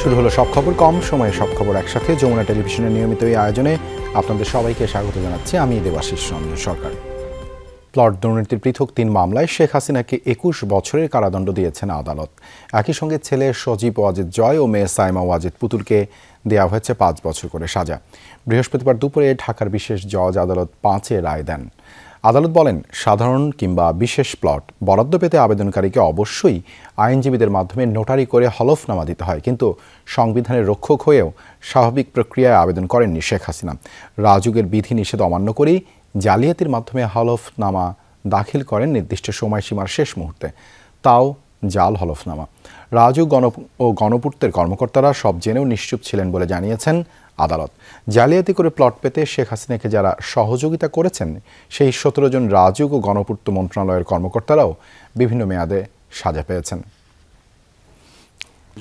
শুরু হলো সব খবর, কম সময়ে সব খবর একসাথে। যমুনা টেলিভিশনের নিয়মিত এই আয়োজনে আপনাদের সবাইকে স্বাগত জানাচ্ছি। আমি দেবাশিস রঞ্জন সরকার। প্লট দুর্নীতির পৃথক ৩ মামলায় শেখ হাসিনাকে ২১ বছরের কারাদণ্ড দিয়েছেন আদালত। একই সঙ্গে ছেলে সজীব ওয়াজেদ জয় ও মেয়ে সাইমা ওয়াজেদ পুতুলকে দেওয়া হয়েছে ৫ বছর করে সাজা। বৃহস্পতিবার দুপুরে ঢাকার বিশেষ জজ আদালত ৫-এ রায় দেন। আদালত বলেন, সাধারণ কিংবা বিশেষ প্লট বরাদ্দ পেতে আবেদনকারীকে অবশ্যই আইনজীবীদের মাধ্যমে নোটারি করে হলফনামা দিতে হয়, কিন্তু সংবিধানের রক্ষক হয়েও স্বাভাবিক প্রক্রিয়ায় আবেদন করেননি শেখ হাসিনা। রাজুকের বিধি নিষেধ অমান্য করেই জালিয়াতির মাধ্যমে হলফনামা দাখিল করেন নির্দিষ্ট সময়সীমার শেষ মুহূর্তে, তাও জাল হলফনামা। রাজুক ও গণপূর্তের কর্মকর্তারা সব জেনেও নিশ্চুপ ছিলেন বলে জানিয়েছেন আদালত। জালিয়াতি করে প্লট পেতে শেখ হাসিনাকে যারা সহযোগিতা করেছেন সেই ১৭ জন রাজুক ও গণপূর্ত মন্ত্রণালয়ের কর্মকর্তারাও বিভিন্ন মেয়াদে সাজা পেয়েছেন।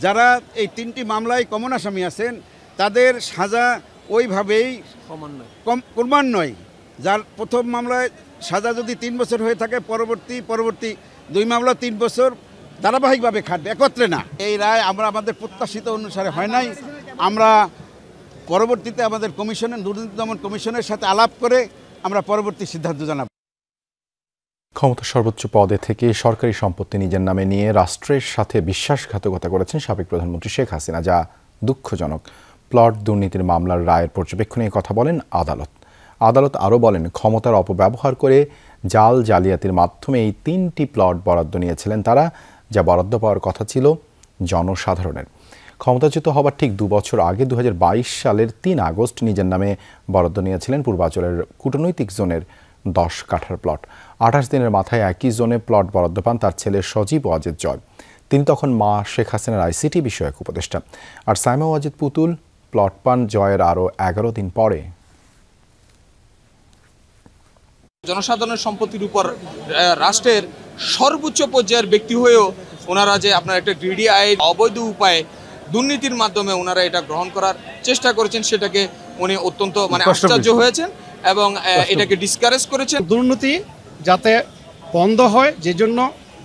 যারা এই ৩টি মামলায় কমন আসামি আছেন তাদের সাজা ওইভাবেই ক্রমান্বয়ে, যার প্রথম মামলায় সাজা যদি ৩ বছর হয়ে থাকে, পরবর্তী ২ মামলা ৩ বছর ধারাবাহিকভাবে খাটবে, একত্রে না। এই রায় আমাদের প্রত্যাশিত অনুসারে হয় নাই। আমরা পরবর্তীতে আমাদের দুর্নীতি দমন কমিশনের সাথে আলাপ করে আমরা পরবর্তী সিদ্ধান্ত জানাব। ক্ষমতার সর্বোচ্চ পদে থেকে সরকারি সম্পত্তি নিজের নামে নিয়ে রাষ্ট্রের সাথে বিশ্বাসঘাতকতা করেছেন সাবেক প্রধানমন্ত্রী শেখ হাসিনা, যা দুঃখজনক। প্লট দুর্নীতির মামলার রায়ের পর্যবেক্ষণে কথা বলেন আদালত আরও বলেন, ক্ষমতার অপব্যবহার করে জালিয়াতির মাধ্যমে এই ৩টি প্লট বরাদ্দ নিয়েছিলেন তারা, যা বরাদ্দ পাওয়ার কথা ছিল জনসাধারণের। ক্ষমতাচ্যুত হবার ঠিক ২ বছর আগে ২০২২ সালের ৩ আগস্ট নিজের নামে বরাদ্দ নিয়েছিলেন পূর্বাঞ্চলের কূটনৈতিক জোনের ১০ কাঠার প্লট। ২৮ দিনের মাথায় একই জোনে প্লট বরাদ্দ পান তার ছেলে সজীব ওয়াজেদ জয়। তিনি তখন মা শেখ হাসিনার আইসিটি বিষয়ক উপদেষ্টা। আর সাইমা ওয়াজেদ পুতুল প্লট পান জয়ের আরও ১১ দিন পরে। জনসাধারণের সম্পত্তির উপর রাষ্ট্রের সর্বোচ্চ পর্যায়ের ব্যক্তি হয়েও ওনারা যে আপনার একটা গ্রিডি আইন অবৈধ উপায়ে দুর্নীতির মাধ্যমে ওনারা এটা গ্রহণ করার চেষ্টা করেছেন, সেটাকে উনি অত্যন্ত আশ্চর্য হয়েছেন এবং এটাকে ডিসকারেজ করেছেন। দুর্নীতি যাতে বন্ধ হয়, যে জন্য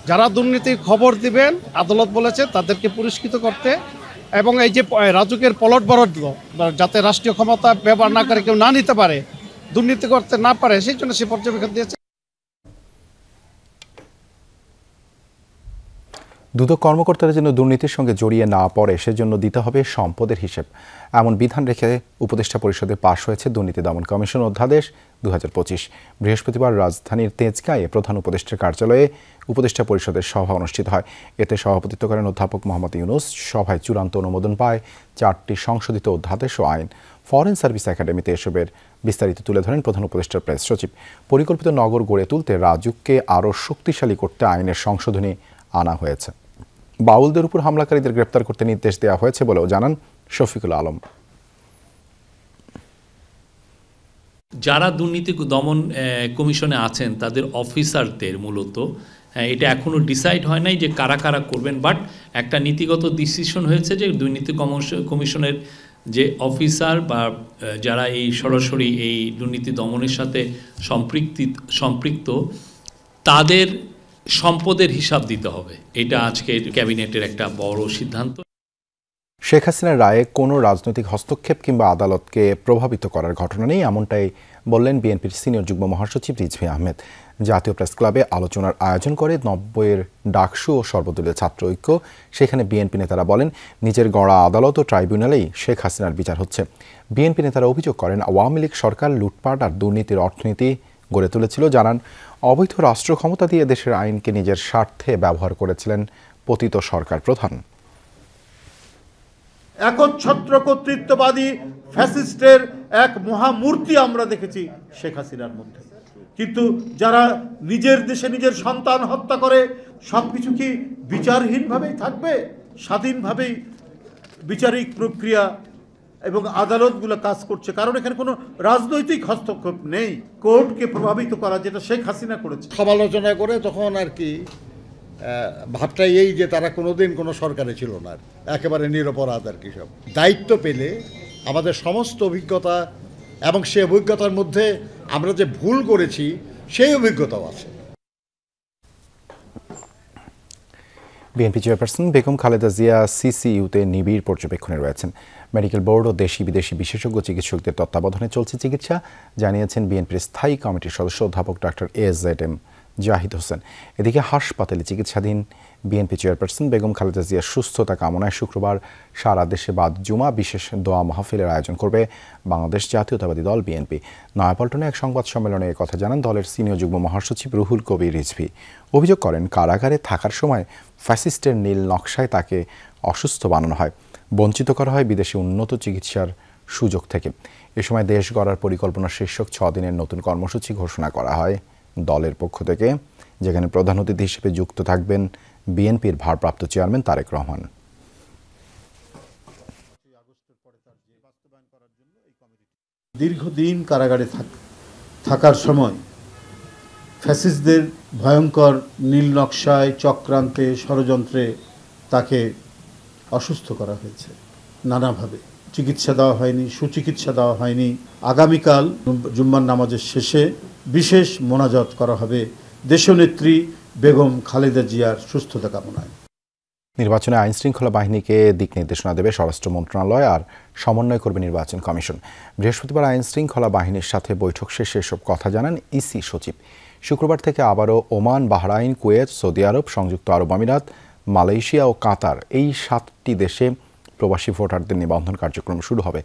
যারা দুর্নীতির খবর দিবেন আদালত বলেছে তাদেরকে পুরস্কৃত করতে, এবং এই যে রাজুকের প্লট বরাদ্দ যাতে রাষ্ট্রীয় ক্ষমতা ব্যবহার না করে কেউ না নিতে পারে, দুর্নীতি করতে না পারে, সেই জন্য সে পর্যবেক্ষণ দিয়েছে। দুদক কর্মকর্তারা যেন দুর্নীতির সঙ্গে জড়িয়ে না পড়ে সেজন্য দিতে হবে সম্পদের হিসেব, এমন বিধান রেখে উপদেষ্টা পরিষদে পাশ হয়েছে দুর্নীতি দমন কমিশন অধ্যাদেশ ২০২৫। বৃহস্পতিবার রাজধানীর তেজগাঁয়ে প্রধান উপদেষ্টার কার্যালয়ে উপদেষ্টা পরিষদের সভা অনুষ্ঠিত হয়। এতে সভাপতিত্ব করেন অধ্যাপক মোহাম্মদ ইউনুস। সভায় চূড়ান্ত অনুমোদন পায় ৪টি সংশোধিত অধ্যাদেশ ও আইন। ফরেন সার্ভিস একাডেমিতে এসবের বিস্তারিত তুলে ধরেন প্রধান উপদেষ্টার প্রেস সচিব। পরিকল্পিত নগর গড়ে তুলতে রাজুককে আরও শক্তিশালী করতে আইনের সংশোধনী আনা হয়েছে। বাউলদের উপর হামলাকারীদের গ্রেপ্তার করতে নির্দেশ দেওয়া হয়েছে বলেও জানান শফিকুল আলম। যারা দুর্নীতি দমন কমিশনে আছেন তাদের অফিসারদের মূলত এটা এখনও ডিসাইড হয় নাই যে কারা কারা করবেন, বাট একটা নীতিগত ডিসিশন হয়েছে যে দুর্নীতি কমিশনের যে অফিসার বা যারা এই সরাসরি এই দুর্নীতি দমনের সাথে সম্পৃক্ত তাদের সম্পদের হিসাব দিতে হবে। এটা আজকের ক্যাবিনেটের একটা বড় সিদ্ধান্ত। শেখ হাসিনার রায়ে কোনো রাজনৈতিক হস্তক্ষেপ কিংবা আদালতকে প্রভাবিত করার ঘটনা নেই, এমনটাই বললেন বিএনপির সিনিয়র যুগ্ম মহাসচিব রিজভী আহমেদ। জাতীয় প্রেস ক্লাবে আলোচনার আয়োজন করে ৯০-এর ডাকসু ও সর্বদলীয় ছাত্র ঐক্য। সেখানে বিএনপি নেতারা বলেন, নিজের গড়া আদালত ও ট্রাইব্যুনালেই শেখ হাসিনার বিচার হচ্ছে। বিএনপি নেতারা অভিযোগ করেন, আওয়ামী লীগ সরকার লুটপাট আর দুর্নীতির অর্থনীতি গড়ে তুলেছিল। জানান, অবৈধ রাষ্ট্র ক্ষমতা দিয়ে দেশের আইনকে নিজের স্বার্থে ব্যবহার করেছিলেন পতিত সরকার প্রধান। একচ্ছত্র কর্তৃত্ববাদী ফ্যাসিস্টের এক মহামূর্তি আমরা দেখেছি শেখ হাসিনার মধ্যে। কিন্তু যারা নিজের দেশে নিজের সন্তান হত্যা করে, সবকিছু কি বিচারহীনভাবেই থাকবে? স্বাধীনভাবেই বিচারিক প্রক্রিয়া এবং আদালতগুলো কাজ করছে, কারণ এখানে কোনো রাজনৈতিক হস্তক্ষেপ নেই। কোর্টকে প্রভাবিত করা, যেটা শেখ হাসিনা করেছে। সমালোচনা করে তখন আর কি ভাবটাই এই যে তারা কোনোদিন কোনো সরকারে ছিল না, একেবারে নিরপরাধ আর কি। সব দায়িত্ব পেলে আমাদের সমস্ত অভিজ্ঞতা এবং সে অভিজ্ঞতার মধ্যে আমরা যে ভুল করেছি সেই অভিজ্ঞতাও আছে। বিএনপি চেয়ারপারসন বেগম খালেদা জিয়া সিসিইউতে নিবিড় পর্যবেক্ষণে রয়েছেন। মেডিকেল বোর্ড ও দেশি বিদেশি বিশেষজ্ঞ চিকিৎসকদের তত্ত্বাবধানে চলছে চিকিৎসা, জানিয়েছেন বিএনপির স্থায়ী কমিটির সদস্য অধ্যাপক ডক্টর AZM জাহিদ হোসেন। এদিকে হাসপাতালে চিকিৎসাধীন বিএনপি চেয়ারপারসন বেগম খালেদা জিয়ার সুস্থতা কামনায় শুক্রবার সারা দেশে বাদ জুমা বিশেষ দোয়া মাহফিলের আয়োজন করবে বাংলাদেশ জাতীয়তাবাদী দল বিএনপি। নয়াপল্টনে এক সংবাদ সম্মেলনে একথা জানান দলের সিনিয়র যুগ্ম মহাসচিব রুহুল কবির রিজভী। অভিযোগ করেন, কারাগারে থাকার সময় ফ্যাসিস্টের নীল নকশায় তাকে অসুস্থ বানানো হয়, বঞ্চিত করা হয় বিদেশে উন্নত চিকিৎসার সুযোগ থেকে। এ সময় দেশ গড়ার পরিকল্পনা শীর্ষক 6 দিনের নতুন কর্মসূচি ঘোষণা করা হয় দলের পক্ষ থেকে, যেখানে প্রধান অতিথি হিসেবে যুক্ত থাকবেন বিএনপির ভারপ্রাপ্ত চেয়ারম্যান তারেক রহমান। দীর্ঘদিন কারাগারে থাকার সময় ফ্যাসিস্টদের ভয়ঙ্কর নীল নকশায়, চক্রান্তে, ষড়যন্ত্রে তাকে অসুস্থ করা হয়েছে নানাভাবে। চিকিৎসা দেওয়া হয়নি, সুচিকিৎসা দেওয়া হয়নি। আগামীকাল জুম্মার নামাজের শেষে বিশেষ মোনাজাত করা হবে দেশনেত্রী বেগম খালেদা জিয়ার সুস্থতা কামনায়। নির্বাচনে আইন শৃঙ্খলা বাহিনীকে দিক নির্দেশনা দেবে স্বরাষ্ট্র মন্ত্রণালয় আর সমন্বয় করবে নির্বাচন কমিশন। বৃহস্পতিবার আইন শৃঙ্খলা বাহিনীর সাথে বৈঠক শেষে এসব কথা জানান ইসি সচিব। শুক্রবার থেকে আবারও ওমান, বাহরাইন, কুয়েত, সৌদি আরব, সংযুক্ত আরব আমিরাত, মালয়েশিয়া ও কাতার এই 7টি দেশে প্রবাসী ভোটারদের নিবন্ধন কার্যক্রম শুরু হবে।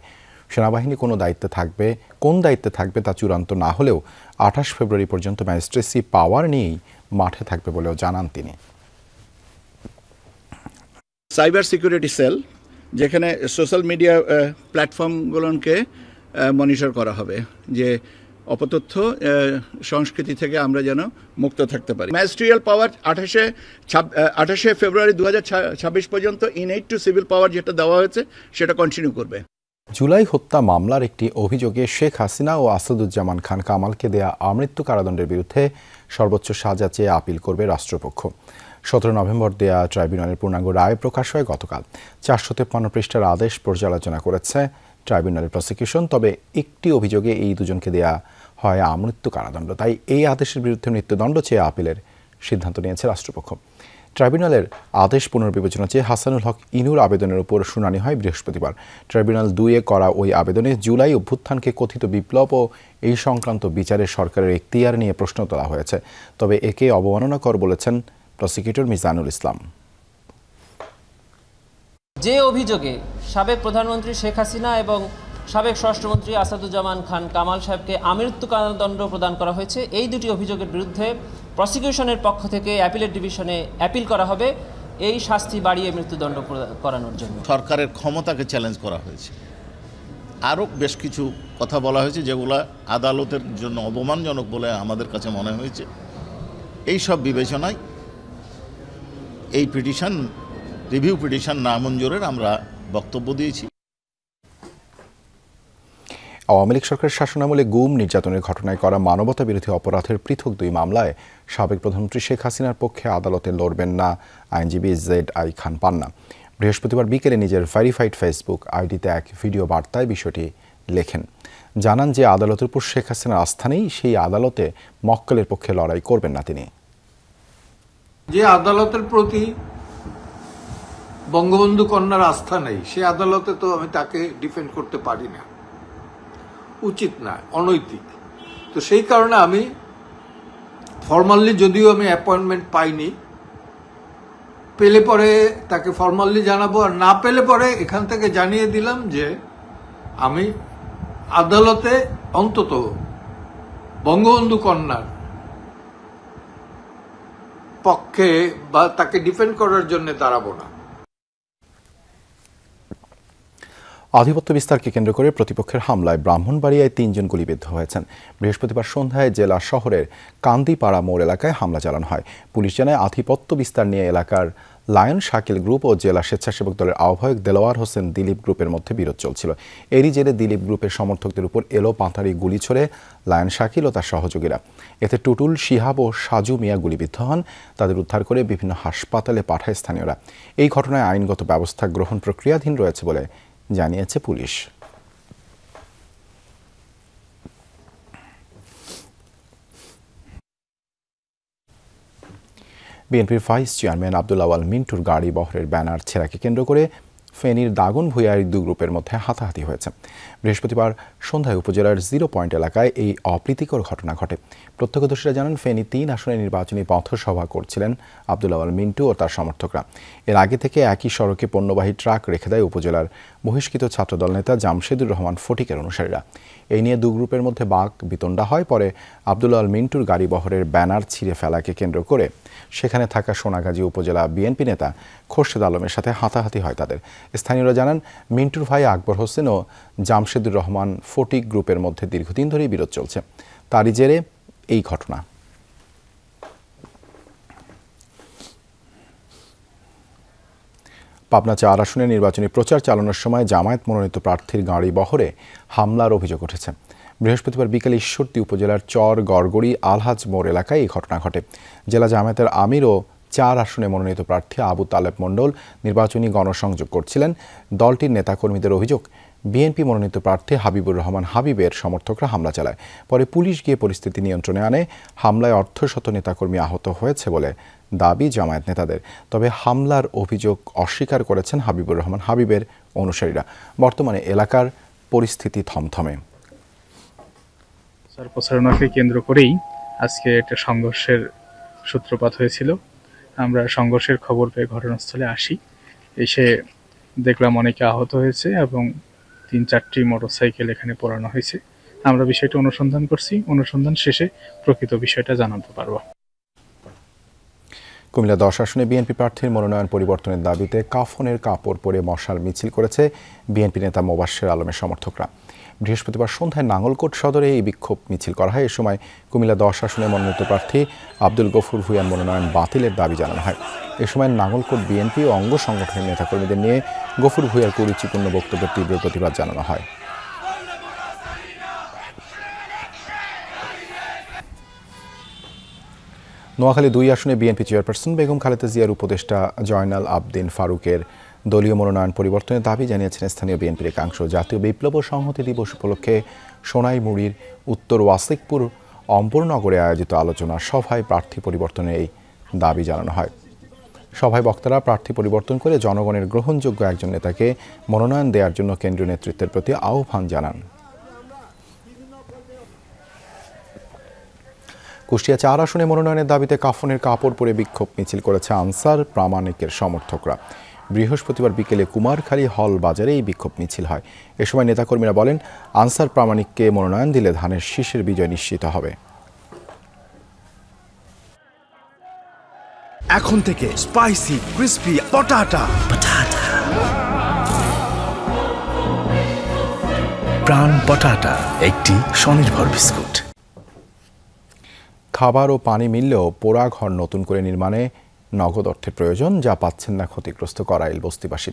সেনাবাহিনী কোন দায়িত্বে থাকবে তা চূড়ান্ত না হলেও 28 ফেব্রুয়ারি পর্যন্ত ম্যাজিস্ট্রেসি পাওয়ার নিয়েই মাঠে থাকবে বলেও জানান তিনি। সাইবার সিকিউরিটি সেল, যেখানে সোশ্যাল মিডিয়া প্ল্যাটফর্মগুলোকে মনিটর করা হবে, যে অপতথ্য সংস্কৃতি থেকে আমরা যেন মুক্ত থাকতে পারি। ম্যাজিস্ট্রিয়াল পাওয়ার 28 ফেব্রুয়ারি 2026 পর্যন্ত ইনএইড টু সিভিল পাওয়ার যেটা দেওয়া হয়েছে সেটা কন্টিনিউ করবে। জুলাই হত্যা মামলার একটি অভিযোগে শেখ হাসিনা ও আসাদুজ্জামান খান কামালকে দেয়া আমৃত্যু কারাদণ্ডের বিরুদ্ধে সর্বোচ্চ সাজা চেয়ে আপিল করবে রাষ্ট্রপক্ষ। 17 নভেম্বর দেয়া ট্রাইব্যুনালের পূর্ণাঙ্গ রায় প্রকাশ হয় গতকাল। 453 পৃষ্ঠার আদেশ পর্যালোচনা করেছে ট্রাইব্যুনালের প্রসিকিউশন। তবে একটি অভিযোগে এই দুজনকে দেয়া হয় আমৃত্যু কারাদণ্ড, তাই এই আদেশের বিরুদ্ধে মৃত্যুদণ্ড চেয়ে আপিলের সিদ্ধান্ত নিয়েছে রাষ্ট্রপক্ষ। ট্রাইব্যুনালের আদেশ পুনর্বিবেচনা চেয়ে হাসানুল হক ইনুর আবেদনের উপর শুনানি হয় বৃহস্পতিবার। ট্রাইব্যুনাল 2-এ করা ওই আবেদনে জুলাই অভ্যুত্থানকে কথিত বিপ্লব ও এই সংক্রান্ত বিচারে সরকারের এখতিয়ার নিয়ে প্রশ্ন তোলা হয়েছে। তবে একে অবমাননাকর বলেছেন প্রসিকিউটর মিজানুল ইসলাম। যে অভিযোগে সাবেক প্রধানমন্ত্রী শেখ হাসিনা এবং সাবেক স্বরাষ্ট্রমন্ত্রী আসাদুজ্জামান খান কামাল সাহেবকে আমৃত্যু কারাদণ্ড প্রদান করা হয়েছে, এই দুটি অভিযোগের বিরুদ্ধে প্রসিকিউশনের পক্ষ থেকে অ্যাপিলেট ডিভিশনে অ্যাপিল করা হবে এই শাস্তি বাড়িয়ে মৃত্যুদণ্ড করানোর জন্য। সরকারের ক্ষমতাকে চ্যালেঞ্জ করা হয়েছে। আরও বেশ কিছু কথা বলা হয়েছে যেগুলো আদালতের জন্য অপমানজনক বলে আমাদের কাছে মনে হয়েছে। এই সব বিবেচনায় এই রিভিউ পিটিশন নামঞ্জুরের আমরা বক্তব্য দিয়েছি। আওয়ামী লীগ সরকারের শাসনামলে গুম, নির্যাতনের ঘটনায় করা মানবতা বিরোধী অপরাধের পৃথক 2 মামলায় সাবেক প্রধানমন্ত্রী শেখ হাসিনার পক্ষে আদালতে লড়বেন না আইনজীবী ZI খান পান্না। বৃহস্পতিবার বিকেলে নিজের ভেরিফাইড ফেসবুক আইডিতে এক ভিডিও বার্তায় বিষয়টি লেখেন। জানান যে আদালতের উপর শেখ হাসিনার আস্থা নেই, সেই আদালতে মক্কেলের পক্ষে লড়াই করবেন না তিনি। যে আদালতের প্রতি বঙ্গবন্ধু কন্যার আস্থা নেই, সে আদালতে তো আমি তাকে ডিফেন্ড করতে পারি না, উচিত না, অনৈতিক। তো সেই কারণে আমি ফর্মালি, যদিও আমি অ্যাপয়েন্টমেন্ট পাইনি, পেলে পরে তাকে ফর্মালি জানাবো, আর না পেলে পরে এখান থেকে জানিয়ে দিলাম যে আমি আদালতে অন্তত বঙ্গবন্ধু কন্যার পক্ষে বা তাকে ডিফেন্ড করার জন্য দাঁড়াবো না। আধিপত্য বিস্তারকে কেন্দ্র করে প্রতিপক্ষের হামলায় ব্রাহ্মণবাড়িয়ায় 3 জন গুলিবিদ্ধ হয়েছেন। বৃহস্পতিবার সন্ধ্যায় জেলা শহরের কান্দিপাড়া মোড় এলাকায় হামলা চালানো হয়। পুলিশ জানায়, আধিপত্য বিস্তার নিয়ে এলাকার লায়ন শাকিল গ্রুপ ও জেলা স্বেচ্ছাসেবক দলের আহ্বায়ক দেলোয়ার হোসেন দিলীপ গ্রুপের মধ্যে বিরোধ চলছিল। এরই জেরে দিলীপ গ্রুপের সমর্থকদের উপর এলো পাতারি গুলি ছড়ে লায়ন শাকিল ও তার সহযোগীরা। এতে টুটুল, শিহাব ও সাজু মিয়া গুলিবিদ্ধ হন। তাদের উদ্ধার করে বিভিন্ন হাসপাতালে পাঠায় স্থানীয়রা। এই ঘটনায় আইনগত ব্যবস্থা গ্রহণ প্রক্রিয়াধীন রয়েছে বলে জানিয়েছে পুলিশ। বিএনপির ভাইস চেয়ারম্যান আব্দুল আওয়াল মিন্টুর গাড়ি বহরের ব্যানার ছেঁড়াকে কেন্দ্র করে ফেনীর দাগনভূঞার দুই গ্রুপের মধ্যে হাতাহাতি হয়েছে। বৃহস্পতিবার সন্ধ্যায় উপজেলার 0 পয়েন্ট এলাকায় এই অপ্রীতিকর ঘটনা ঘটে। প্রত্যক্ষদর্শীরা জানান, ফেনী 3 আসনে নির্বাচনী পথসভা করছিলেন আব্দুল আওয়াল মিন্টু ও তার সমর্থকরা। এর আগে থেকে একই সড়কে পণ্যবাহী ট্রাক রেখে দেয় উপজেলার বহিষ্কৃত ছাত্রদল নেতা জামশেদুর রহমান ফটিকের অনুসারীরা। এই নিয়ে দুই গ্রুপের মধ্যে বাক বিতণ্ডা হয়। পরে আব্দুল আওয়াল মিন্টুর গাড়ি বহরের ব্যানার ছিঁড়ে ফেলাকে কেন্দ্র করে সেখানে থাকা সোনাগাজী উপজেলা বিএনপি নেতা খোরশেদ আলমের সাথে হাতাহাতি হয় তাদের। স্থানীয়রা জানান, মিন্টুর ভাই আকবর হোসেন ও জামশেদুর রহমান ফটিক গ্রুপের মধ্যে দীর্ঘদিন ধরেই বিরোধ চলছে। তারই জেরে এই ঘটনা। পাবনা 4 আসনে নির্বাচনী প্রচার চালানোর সময় জামায়াত মনোনীত প্রার্থীর গাড়ি বহরে হামলার অভিযোগ উঠেছে। বৃহস্পতিবার বিকেলে ঈশ্বরদী উপজেলার চর গড়গড়ি আলহাজ মোড় এলাকায় এই ঘটনা ঘটে। জেলা জামায়াতের আমির ও 4 আসনে মনোনীত প্রার্থী আবু তালেব মণ্ডল নির্বাচনী গণসংযোগ করছিলেন। দলটির নেতাকর্মীদের অভিযোগ, বিএনপি মনোনীত প্রার্থী হাবিবুর রহমান হাবিবের সমর্থকরা হামলা চালায়। পরে পুলিশ গিয়ে পরিস্থিতি নিয়ন্ত্রণে আনে। হামলায় অর্ধশত নেতাকর্মী আহত হয়েছে বলে দাবি জামায়াত নেতাদের। তবে হামলার অভিযোগ অস্বীকার করেছেন হাবিবুর রহমান হাবিবের অনুসারীরা। বর্তমানে এলাকার পরিস্থিতি থমথমে। প্রচারণাকে কেন্দ্র করেই আজকে একটা সংঘর্ষের সূত্রপাত হয়েছিল। আমরা সংঘর্ষের খবর পেয়ে ঘটনাস্থলে আসি। এসে দেখলাম অনেকে আহত হয়েছে এবং 3-4টি মোটরসাইকেল এখানে পোড়ানো হয়েছে। আমরা বিষয়টা অনুসন্ধান করছি। অনুসন্ধান শেষে প্রকৃত বিষয়টা জানাতে পারব। কুমিল্লা 10 আসনে বিএনপি প্রার্থীর মনোনয়ন পরিবর্তনের দাবিতে কাফনের কাপড় পরে মশাল মিছিল করেছে বিএনপি নেতা মোবাশ্বের আলমের সমর্থকরা। বৃহস্পতিবার সন্ধ্যায় নাঙ্গলকোট সদরে এই বিক্ষোভ মিছিল করা হয়। এ সময় কুমিল্লা 10 আসনে মনোনীত প্রার্থী আব্দুল গফুর ভূঁইয়ার মনোনয়ন বাতিলের দাবি জানানো হয়। এ সময় নাঙ্গলকোট বিএনপি ও অঙ্গ সংগঠনের নেতাকর্মীদের নিয়ে গফুর ভূঁইয়ার কুরুচিপূর্ণ বক্তব্যের তীব্র প্রতিবাদ জানানো হয়। নোয়াখালী 2 আসনে বিএনপি চেয়ারপারসন বেগম খালেদা জিয়ার উপদেষ্টা জয়নাল আবদিন ফারুকের দলীয় মনোনয়ন পরিবর্তনের দাবি জানিয়েছেন স্থানীয় বিএনপির একাংশ। জাতীয় বিপ্লব ও সংহতি দিবস উপলক্ষে সোনাইমুড়ির উত্তর ওয়াসিকপুর অম্বরনগরে আয়োজিত আলোচনা সভায় প্রার্থী পরিবর্তনের এই দাবি জানানো হয়। সভায় বক্তারা প্রার্থী পরিবর্তন করে জনগণের গ্রহণযোগ্য একজন নেতাকে মনোনয়ন দেওয়ার জন্য কেন্দ্রীয় নেতৃত্বের প্রতি আহ্বান জানান। কুষ্টিয়া 4 আসনে মনোনয়নের দাবিতে কাফনের কাপড় পরে বিক্ষোভ মিছিল করেছে আনসার প্রামাণিকের সমর্থকরা। বৃহস্পতিবার বিকেলে কুমারখালী হল বাজারে এই বিক্ষোভ মিছিল হয়। এ সময় নেতাকর্মীরা বলেন, আনসার প্রামাণিককে মনোনয়ন দিলে ধানের শীষের বিজয় নিশ্চিত হবে। এখন থেকে স্পাইসি ক্রিস্পি পটাটা প্রাণ পটাটা একটি স্বনির্ভর বিস্কুট। খাবার ও পানি মিললেও পোড়া ঘর নতুন করে নির্মাণে নগদ অর্থের প্রয়োজন, যা পাচ্ছেন না ক্ষতিগ্রস্ত করাইল বস্তিবাসী।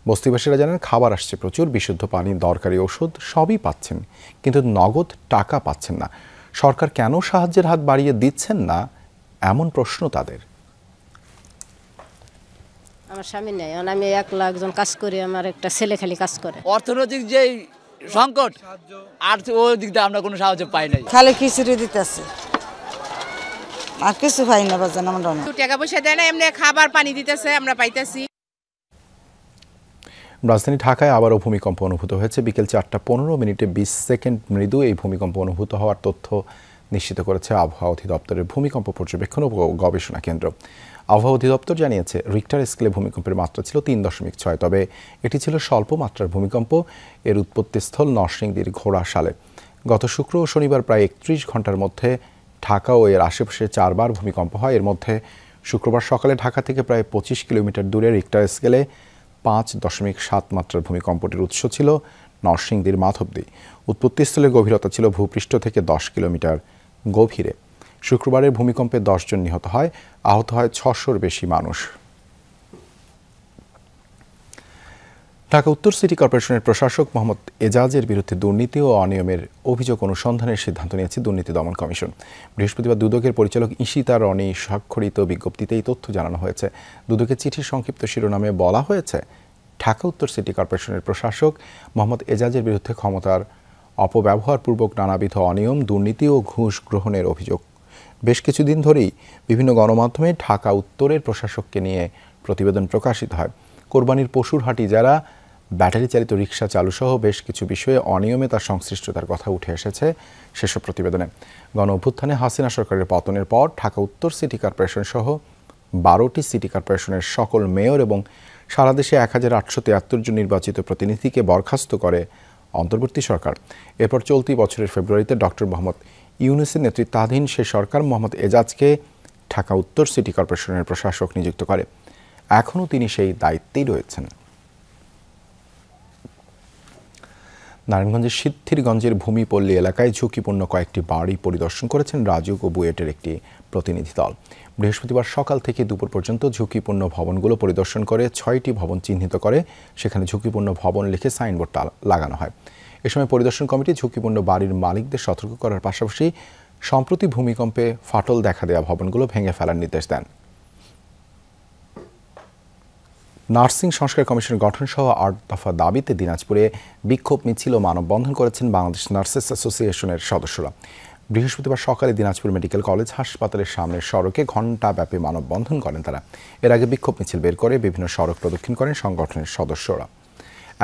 বস্তিবাসীরা জানেন, খাবার আসছে প্রচুর, বিশুদ্ধ পানি, দরকারি ওষুধ সবই পাচ্ছেন, কিন্তু নগদ টাকা পাচ্ছেন না। সরকার কেন সাহায্যের হাত বাড়িয়ে দিচ্ছেন না, এমন প্রশ্ন তাদের। আমার স্বামী নেই, আমি একলা একজন কাজ করি, আমার একটা ছেলে খালি কাজ করে। অর্থনৈতিক যে সংকট আর ওই দিক দিয়ে আমরা কোনো সাহায্য পাই নাই, খালি খিচুড়ি দিতেছে আর কিছু পাই না। বাজান আমরা টাকা পয়সা দেয় না, এমনি খাবার পানি দিতেছে, আমরা পাইতেছি। রাজধানী ঢাকায় আবারও ভূমিকম্প অনুভূত হয়েছে। বিকেল 4:15 20 সেকেন্ড মৃদু এই ভূমিকম্প অনুভূত হওয়ার তথ্য নিশ্চিত করেছে আবহাওয়া অধিদপ্তরের ভূমিকম্প পর্যবেক্ষণ ও গবেষণা কেন্দ্র। আবহাওয়া অধিদপ্তর জানিয়েছে, রিক্টার স্কেলে ভূমিকম্পের মাত্রা ছিল 3.6, তবে এটি ছিল স্বল্প মাত্রার ভূমিকম্প। এর উৎপত্তিস্থল নরসিংদীর ঘোড়াশালে। গত শুক্র ও শনিবার প্রায় 31 ঘন্টার মধ্যে ঢাকা ও এর আশেপাশে 4 বার ভূমিকম্প হয়। এর মধ্যে শুক্রবার সকালে ঢাকা থেকে প্রায় 25 কিলোমিটার দূরে রিক্টার স্কেলে 5.7 মাত্রার ভূমিকম্পটির উৎস ছিল নরসিংদীর মাধবদী। উৎপত্তিস্থলের গভীরতা ছিল ভূপৃষ্ঠ থেকে 10 কিলোমিটার গভীরে। শুক্রবারের ভূমিকম্পে 10 জন নিহত হয়, আহত হয় 600-র বেশি মানুষ। ঢাকা উত্তর সিটি কর্পোরেশনের প্রশাসক মোহাম্মদ এজাজের বিরুদ্ধে দুর্নীতি ও অনিয়মের অভিযোগ অনুসন্ধানের সিদ্ধান্ত নিয়েছে দুর্নীতি দমন কমিশন। বৃহস্পতিবার দুদকের পরিচালক ঈশিতা রনি স্বাক্ষরিত বিজ্ঞপ্তিতে এই তথ্য জানানো হয়েছে। দুদকের চিঠির সংক্ষিপ্ত শিরোনামে বলা হয়েছে, ঢাকা উত্তর সিটি কর্পোরেশনের প্রশাসক মোহাম্মদ এজাজের বিরুদ্ধে ক্ষমতার অপব্যবহারপূর্বক নানাবিধ অনিয়ম, দুর্নীতি ও ঘুষ গ্রহণের অভিযোগ বেশ কিছুদিন ধরেই বিভিন্ন গণমাধ্যমে ঢাকা উত্তরের প্রশাসককে নিয়ে প্রতিবেদন প্রকাশিত হয়। কোরবানির পশুর হাট ইজারা, ব্যাটারি চালিত রিকশা চালুসহ বেশ কিছু বিষয়ে অনিয়মিতার সংশ্লিষ্টতার কথা উঠে এসেছে সেসব প্রতিবেদনে। গণ অভ্যুত্থানে হাসিনা সরকারের পতনের পর ঢাকা উত্তর সিটি কর্পোরেশন সহ 12টি সিটি কর্পোরেশনের সকল মেয়র এবং সারা দেশে 1873 জন নির্বাচিত প্রতিনিধিকে বরখাস্ত করে অন্তর্বর্তী সরকার। এরপর চলতি বছরের ফেব্রুয়ারিতে ডক্টর মোহাম্মদ ইউনূসের নেতৃত্বাধীন সে সরকার মোহাম্মদ এজাজকে ঢাকা উত্তর সিটি কর্পোরেশনের প্রশাসক নিযুক্ত করে। এখনও তিনি সেই দায়িত্বেই রয়েছেন। নারায়ণগঞ্জের সিদ্ধিরগঞ্জের ভূমিপল্লী এলাকায় ঝুঁকিপূর্ণ কয়েকটি বাড়ি পরিদর্শন করেছেন রাজুক ও বুয়েটের একটি প্রতিনিধি দল। বৃহস্পতিবার সকাল থেকে দুপুর পর্যন্ত ঝুঁকিপূর্ণ ভবনগুলো পরিদর্শন করে 6টি ভবন চিহ্নিত করে সেখানে ঝুঁকিপূর্ণ ভবন লিখে সাইনবোর্ড লাগানো হয়। এ সময় পরিদর্শন কমিটি ঝুঁকিপূর্ণ বাড়ির মালিকদের সতর্ক করার পাশাপাশি সম্প্রতি ভূমিকম্পে ফাটল দেখা দেওয়া ভবনগুলো ভেঙে ফেলার নির্দেশ দেন। নার্সিং সংস্কার কমিশন গঠন সহ 8 দফা দাবিতে দিনাজপুরে বিক্ষোভ মিছিল ও মানববন্ধন করেছেন বাংলাদেশ নার্সেস অ্যাসোসিয়েশনের সদস্যরা। বৃহস্পতিবার সকালে দিনাজপুর মেডিকেল কলেজ হাসপাতালের সামনের সড়কে ঘণ্টাব্যাপী মানববন্ধন করেন তারা। এর আগে বিক্ষোভ মিছিল বের করে বিভিন্ন সড়ক প্রদক্ষিণ করেন সংগঠনের সদস্যরা।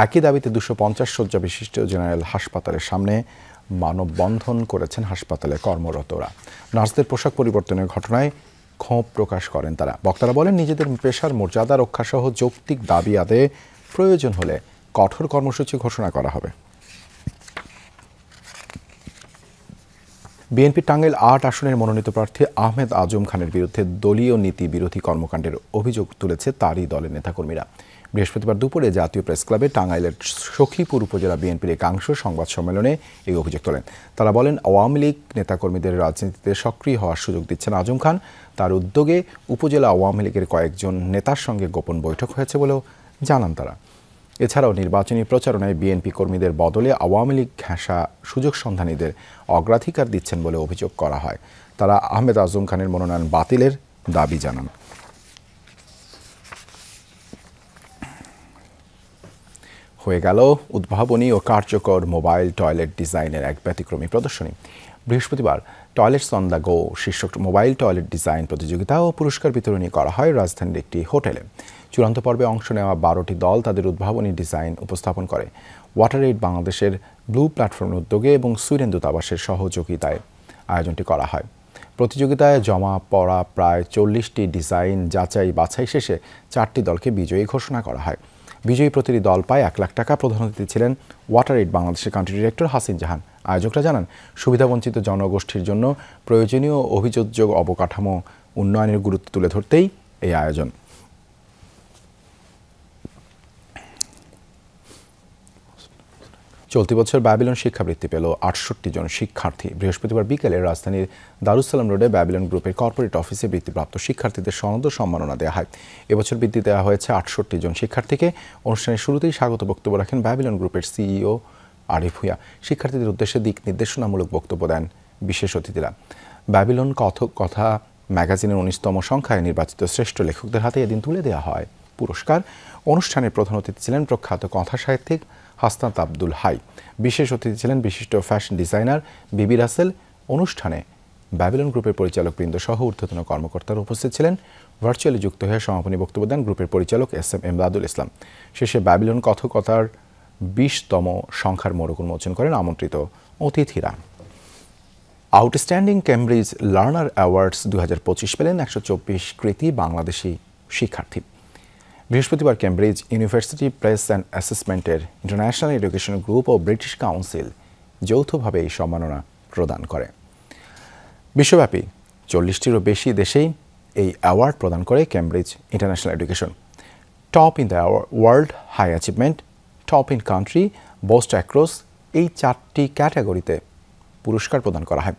একই দাবিতে 250 শয্যা বিশিষ্ট জেনারেল হাসপাতালের সামনে মানববন্ধন করেছেন হাসপাতালে কর্মরতরা। নার্সদের পোশাক পরিবর্তনের ঘটনায় ক্ষোভ প্রকাশ করেন তারা। বক্তারা বলেন, নিজেদের পেশার মর্যাদা রক্ষাসহ যৌক্তিক দাবি আদায়ে প্রয়োজন হলে কঠোর কর্মসূচি ঘোষণা করা হবে। বিএনপি টাঙ্গাইল 8 আসনের মনোনীত প্রার্থী আহমেদ আজম খানের বিরুদ্ধে দলীয় নীতি বিরোধী কর্মকাণ্ডের অভিযোগ তুলেছে তারই দলের নেতাকর্মীরা। বৃহস্পতিবার দুপুরে জাতীয় প্রেস ক্লাবে টাঙ্গাইলের সখীপুর উপজেলা বিএনপির একাংশ সংবাদ সম্মেলনে এই অভিযোগ তোলেন। তারা বলেন, আওয়ামী লীগ নেতাকর্মীদের রাজনীতিতে সক্রিয় হওয়ার সুযোগ দিচ্ছেন আজম খান। তার উদ্যোগে উপজেলা আওয়ামী লীগের কয়েকজন নেতার সঙ্গে গোপন বৈঠক হয়েছে বলেও জানান তারা। এছাড়াও নির্বাচনী প্রচারণায় বিএনপি কর্মীদের বদলে আওয়ামী লীগ ঘেঁষা সুযোগ সন্ধানীদের অগ্রাধিকার দিচ্ছেন বলে অভিযোগ করা হয়। তারা আহমেদ আজম খানের মনোনয়ন বাতিলের দাবি জানান। হয়ে গেল উদ্ভাবনী ও কার্যকর মোবাইল টয়লেট ডিজাইনের এক ব্যতিক্রমী প্রদর্শনী। বৃহস্পতিবার টয়লেটস অন দ্য গো শীর্ষক মোবাইল টয়লেট ডিজাইন প্রতিযোগিতা ও পুরস্কার বিতরণী করা হয় রাজধানীর একটি হোটেলে। চূড়ান্ত পর্বে অংশ নেওয়া 12টি দল তাদের উদ্ভাবনী ডিজাইন উপস্থাপন করে। ওয়াটারএইড বাংলাদেশের ব্লু প্ল্যাটফর্মের উদ্যোগে এবং সুইডেন দূতাবাসের সহযোগিতায় আয়োজনটি করা হয়। প্রতিযোগিতায় জমা পড়া প্রায় 40টি ডিজাইন যাচাই বাছাই শেষে 4টি দলকে বিজয়ী ঘোষণা করা হয়। বিজয়ী প্রতিটি দল পায় 1 লাখ টাকা। প্রধান অতিথি ছিলেন ওয়াটারএইড বাংলাদেশের কান্ট্রি ডিরেক্টর হাসিন জাহান। আয়োজকরা জানান, সুবিধাবঞ্চিত জনগোষ্ঠীর জন্য প্রয়োজনীয় অভিযোজ্য অবকাঠামো উন্নয়নের গুরুত্ব তুলে ধরতেই এই আয়োজন। চলতি বছর ব্যাবিলন শিক্ষাবৃত্তি পেল 68 জন শিক্ষার্থী। বৃহস্পতিবার বিকেলে রাজধানীর দারুসালাম রোডে ব্যাবিলন গ্রুপের কর্পোরেট অফিসে বৃত্তিপ্রাপ্ত শিক্ষার্থীদের সনদ সম্মাননা দেওয়া হয়। এবছর বৃত্তি দেওয়া হয়েছে 68 জন শিক্ষার্থীকে। অনুষ্ঠানের শুরুতেই স্বাগত বক্তব্য রাখেন ব্যাবিলন গ্রুপের সিইও আরিফ ভূঁইয়া। শিক্ষার্থীদের উদ্দেশ্যে দিক নির্দেশনামূলক বক্তব্য দেন বিশেষ অতিথিরা। ব্যাবিলন কথা ম্যাগাজিনের 19তম সংখ্যায় নির্বাচিত শ্রেষ্ঠ লেখকদের হাতে এদিন তুলে দেওয়া হয় পুরস্কার। অনুষ্ঠানের প্রধান অতিথি ছিলেন প্রখ্যাত কথা সাহিত্যিক হাসনাত আব্দুল হাই। বিশেষ অতিথি ছিলেন বিশিষ্ট ফ্যাশন ডিজাইনার বিবি রাসেল। অনুষ্ঠানে ব্যাবিলন গ্রুপের পরিচালকবৃন্দ সহ ঊর্ধ্বতন কর্মকর্তারা উপস্থিত ছিলেন। ভার্চুয়ালি যুক্ত হয়ে সমাপনী বক্তব্য দেন গ্রুপের পরিচালক এস.এম. এমদাদুল ইসলাম। শেষে ব্যাবিলন কথকতার 20তম সংখ্যার মোড়ক উন্মোচন করেন আমন্ত্রিত অতিথিরা। আউটস্ট্যান্ডিং কেমব্রিজ লার্নার অ্যাওয়ার্ডস 2025 পেলেন 124 কৃতি বাংলাদেশি শিক্ষার্থী। বৃহস্পতিবার কেমব্রিজ ইউনিভার্সিটি প্রেস অ্যান্ড অ্যাসেসমেন্টের ইন্টারন্যাশনাল এডুকেশন গ্রুপ ও ব্রিটিশ কাউন্সিল যৌথভাবে এই সম্মাননা প্রদান করে। বিশ্বব্যাপী 40টিরও বেশি দেশেই এই অ্যাওয়ার্ড প্রদান করে Cambridge International Education. Top in the world, high achievement, top in country, best across, এই 4টি ক্যাটাগরিতে পুরস্কার প্রদান করা হয়।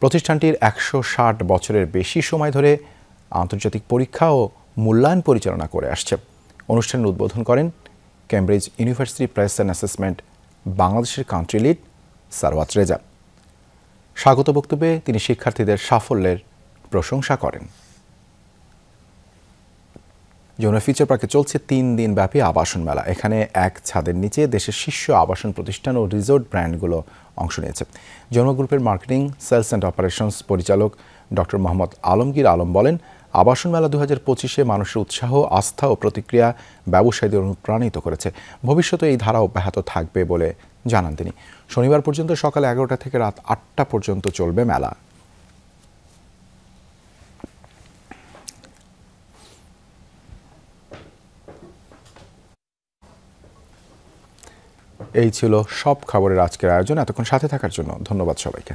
প্রতিষ্ঠানটির 160 বছরের বেশি সময় ধরে আন্তর্জাতিক পরীক্ষা ও মূল্যায়ন পরিচালনা করে আসছে। অনুষ্ঠানের উদ্বোধন করেন Cambridge University Press and assessment বাংলাদেশের কান্ট্রি লিড সারওয়াত রেজা। স্বাগত বক্তব্যে তিনি শিক্ষার্থীদের সাফল্যের প্রশংসা করেন। যমুনা ফিউচার পার্কে চলছে 3 দিন ব্যাপী আবাসন মেলা। এখানে এক ছাদের নিচে দেশের শীর্ষ আবাসন প্রতিষ্ঠান ও রিসোর্ট ব্র্যান্ডগুলো অংশ নিয়েছে। যমুনা গ্রুপের মার্কেটিং, সেলস অ্যান্ড অপারেশনস পরিচালক ডক্টর মোহাম্মদ আলমগীর আলম বলেন, আবাসন মেলা 2025-এ মানুষের উৎসাহ, আস্থা ও প্রতিক্রিয়া ব্যবসায়ীদের অনুপ্রাণিত করেছে। ভবিষ্যতে এই ধারা অব্যাহত থাকবে বলে জানান তিনি। শনিবার পর্যন্ত সকাল 11টা থেকে রাত 8টা পর্যন্ত চলবে মেলা। এই ছিল সব খবরের আজকের আয়োজন। এতক্ষণ সাথে থাকার জন্য ধন্যবাদ সবাইকে।